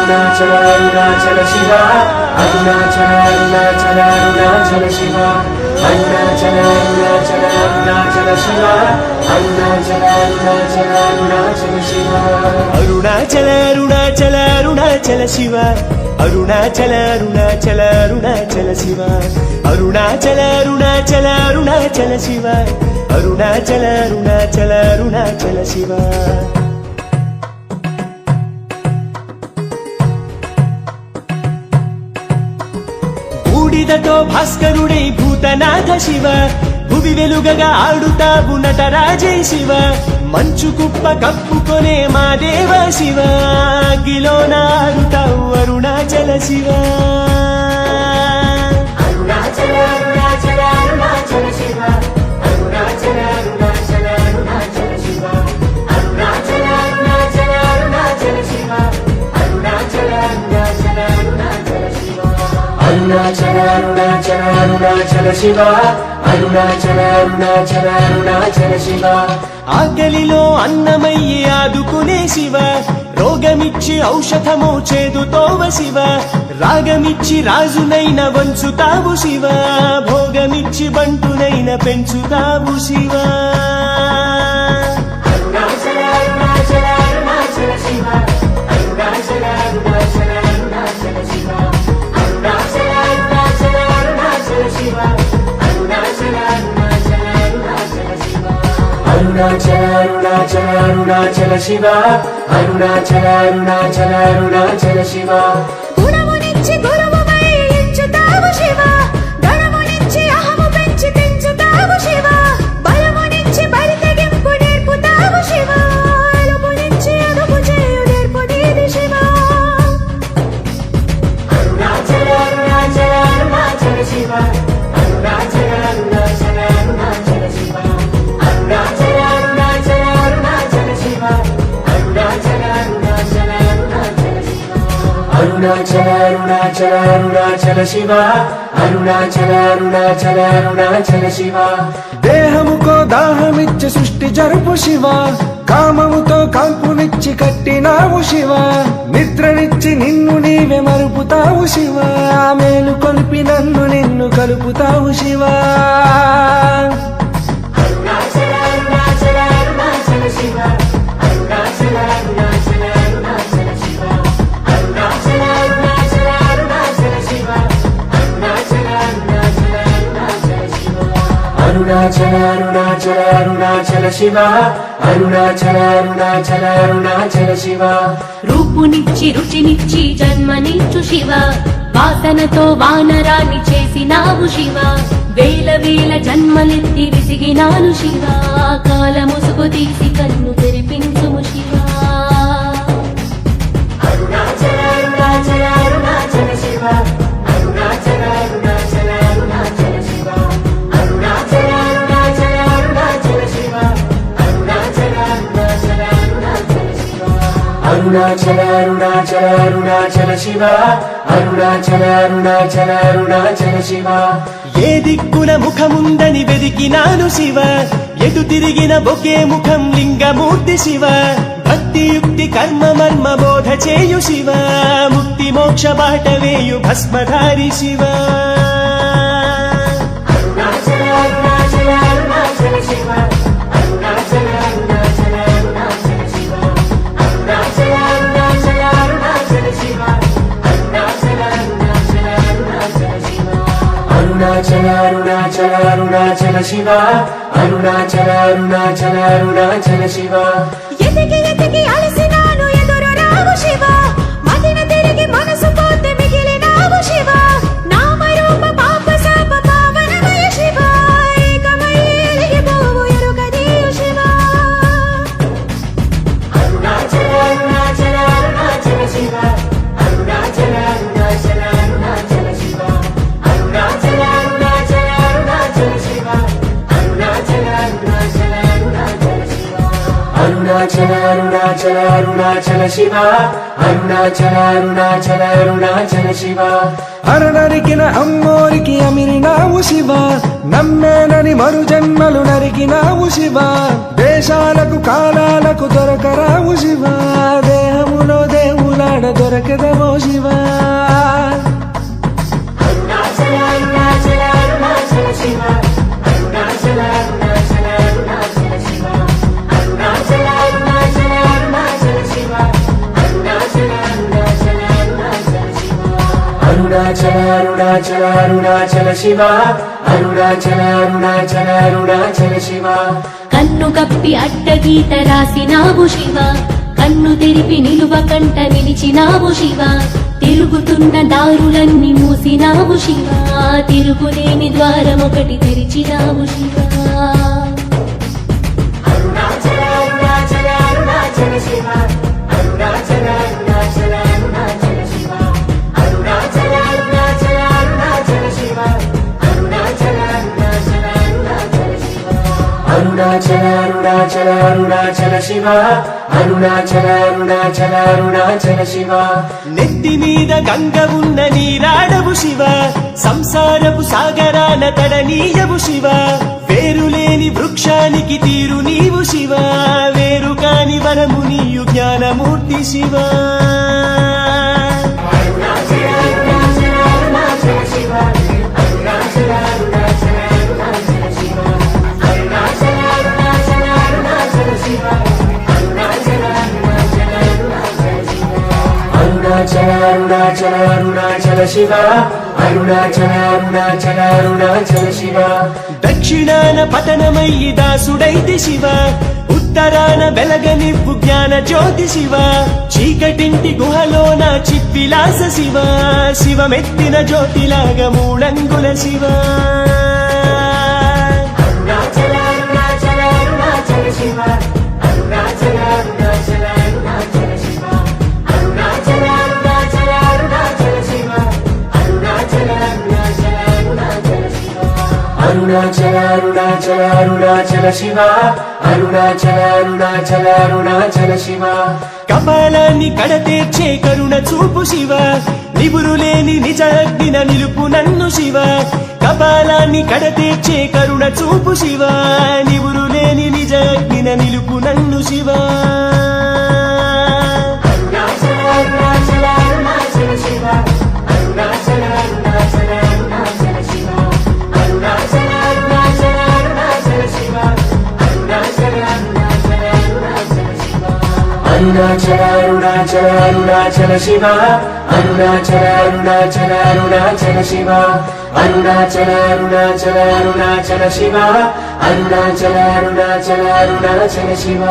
అరుణాచల అరుణాచల శివ అరుణాచల అరుణాచల అరుణాచల శివ అరుణాచల అరుణాచల అరుణాచల శివ అరుణాచల అరుణాచల అరుణాచల శివ అరుణాచల అరుణాచల అరుణాచల శివ అరుణాచల అరుణాచల అరుణాచల శివ అరుణాచల అరుణాచల అరుణాచల శివ అరుణాచల అరుణాచల అరుణాచల శివ బూడిదతో భాస్కరుడై భూతనాథ శివ భువి వెలుగగా ఆడుతావు నటరాజై శివ మంచు కుప్ప కప్పుకొనే మా దేవ శివ అగ్గిలోన ఆడుతావు అరుణాచల శివ అరుణాచల అరుణాచల అరుణాచల శివ అరుణాచల అరుణాచల అరుణాచల శివ అరుణాచల అరుణాచల అరుణాచల శివ అరుణాచల అరుణాచల అరుణాచల శివ అరుణాచల అరుణాచల అరుణాచల శివ అరుణాచల అరుణాచల అరుణాచల శివ ఆకలిలో అన్నమయ్యి ఆదుకునే శివ రోగమిచ్చి ఔషధము చేదుతోవ శివ రాగమిచ్చి రాజునైన వంచుతావు శివ భోగమిచ్చి బంటునైన పెంచుతావు శివ అరుణాచల అరుణాచల అరుణాచల శివ అరుణాచల అరుణాచల అరుణాచల శివ అరుణాచల అరుణాచల అరుణాచల శివ అరుణాచల అరుణాచల అరుణాచల శివ అరుణాచల అరుణాచల అరుణాచల శివ అరుణాచల అరుణాచల అరుణాచల శివ గుణమునిచ్చి గురువుమై ఎంచుతావు శివ గణమునిచ్చి అహము పెంచి పెంచుతావు శివ బలమునిచ్చి బలి తెగింపు నేర్పుతావు శివ అలుపునిచ్చి అదుపు చేయు నేర్పు నీది శివ అరుణాచల అరుణాచల అరుణాచల శివ అరుణాచల అరుణాచల అరుణాచల శివ అరుణాచల అరుణాచల అరుణాచల శివ అరుణాచల అరుణాచల అరుణాచల శివ అరుణాచల అరుణాచల అరుణాచల శివ అరుణాచల అరుణాచల అరుణాచల శివ దేహముకో దాహమిచ్చి సృష్టి జరుపు శివ కామముతో కాల్పునిచ్చి కట్టినావు శివ నిద్రనిచ్చి నిన్ను నీవే మరుపుతావు శివ మేలు కొలిపి నన్ను నిన్ను కలుపుతావు శివ అరుణాచల అరుణాచల అరుణాచల శివ అరుణాచల అరుణాచల అరుణాచల శివ అరుణాచల అరుణాచల అరుణాచల శివ అరుణాచల అరుణాచల అరుణాచల శివ అరుణాచల అరుణాచల అరుణాచల శివ అరుణాచల అరుణాచల అరుణాచల శివ రూపునిచ్చి రుచినిచ్చి జన్మనిచ్చు శివ వాసనతో వానరాన్ని చేసినావు శివ వేల వేల జన్మలెత్తి విసిగినాను శివ కాల ముసుగు తీసి కన్ను తెరిపించుము శివ అరుణాచల అరుణాచల అరుణాచల శివ అరుణాచల అరుణాచల అరుణాచల శివ అరుణాచల అరుణాచల అరుణాచల శివ అరుణాచల అరుణాచల అరుణాచల శివ అరుణాచల అరుణాచల అరుణాచల శివ అరుణాచల అరుణాచల అరుణాచల శివ ఏ దిక్కున ముఖముందని వెదికినాను శివ ఎటు తిరిగిన ఒకే ముఖం లింగమూర్తి శివ భక్తి యుక్తి కర్మ మర్మ బోధ చేయు శివ ముక్తి మోక్ష బాట వేయు భస్మధారి శివ అరుణాచల అరుణాచల అరుణాచల శివ అరుణాచల అరుణాచల అరుణాచల శివ అరుణాచల అరుణాచల అరుణాచల శివ అరుణాచల అరుణాచల అరుణాచల శివ అరుణాచల అరుణాచల అరుణాచల శివ అరుణాచల అరుణాచల అరుణాచల శివ ఎతికి ఎతికి అలసినాను ఎదురు రావు శివ మదిన తిరిగి మనసు పోతే మిగిలినావు శివ నామరూప పాప శాప పావనమయ శివ ఏకమై ఎలిగిపోవు ఎరుగదీయు శివ అరుణాచల అరుణాచల అరుణాచల శివ అరుణాచల అరుణాచల అరుణాచల శివ అరుణాచల అరుణాచల అరుణాచల శివ అరుణాచల అరుణాచల అరుణాచల శివ అరుణాచల అరుణాచల అరుణాచల శివ అరుణాచల అరుణాచల అరుణాచల శివ అరనరికిన అమ్మోరికి అమిరినావు శివ నమ్మేనని మరు జన్మలు నరికినావు శివ దేశాలకు కాలాలకు దొరకరావు శివ దేహములో దేవులాడ కాడ దొరకదవో శివ. అరుణాచల అరుణాచల అరుణాచల శివ అరుణాచల అరుణాచల అరుణాచల శివ అరుణాచల అరుణాచల అరుణాచల శివ అరుణాచల అరుణాచల అరుణాచల శివ అరుణాచల అరుణాచల అరుణాచల శివ అరుణాచల అరుణాచల అరుణాచల శివ కన్ను కప్పి అడ్డగీత రాసినావు శివ, కన్ను తెరిపి నిలువ కంట నిలిచినావు శివ, తిరుగుతున్న దారులన్నీ మూసినావు శివ, తిరుగులేని ద్వారం ఒకటి తెరిచినావు శివ. అరుణాచల అరుణాచల అరుణాచల శివ అరుణాచల అరుణాచల అరుణాచల శివ అరుణాచల అరుణాచల అరుణాచల శివ అరుణాచల అరుణాచల అరుణాచల శివ అరుణాచల అరుణాచల అరుణాచల శివ అరుణాచల అరుణాచల అరుణాచల శివ నెత్తి మీద గంగ ఉన్న నీరాడవు శివ, సంసారపు సాగరాన తడనీయవు శివ, వేరులేని వృక్షానికి తీరు నీవు శివ, వేరు కాని వరము నీయు జ్ఞానమూర్తి శివ. అరుణాచల అరుణాచల అరుణాచల శివ అరుణాచల అరుణాచల అరుణాచల శివ అరుణాచల అరుణాచల అరుణాచల శివ అరుణాచల అరుణాచల అరుణాచల శివ అరుణాచల అరుణాచల అరుణాచల శివ అరుణాచల అరుణాచల అరుణాచల శివ దక్షిణాన పతనమయ్యి దాసుడైతి శివ, ఉత్తరాన వెలగనివ్వు జ్ఞాన జ్యోతి శివ, చీకటింటి గుహలోన చిత్విలాస శివ, శివమెత్తిన జ్యోతిలాగా మూడంగుల శివ. అరుణాచల అరుణాచల అరుణాచల శివ అరుణాచల అరుణాచల అరుణాచల శివ అరుణాచల అరుణాచల అరుణాచల శివ అరుణాచల అరుణాచల అరుణాచల శివ అరుణాచల అరుణాచల అరుణాచల శివ అరుణాచల అరుణాచల అరుణాచల శివ కపాలాన్ని కడతీర్చే కరుణ చూపు శివ, నిబురులేని నిజ అగ్నిన నిలుపు నన్ను శివ, కపాలాన్ని కడతీర్చే కరుణ చూపు శివ, నిబురులేని నిజ అగ్నిన నిలుపు నన్ను శివ. అరుణాచల అరుణాచల అరుణాచల శివ అరుణాచల అరుణాచల అరుణాచల శివ అరుణాచల అరుణాచల అరుణాచల శివ అరుణాచల అరుణాచల అరుణాచల శివ అరుణాచల అరుణాచల అరుణాచల శివ అరుణాచల అరుణాచల అరుణాచల శివ అరుణాచల అరుణాచల అరుణాచల శివ అరుణాచల అరుణాచల అరుణాచల శివ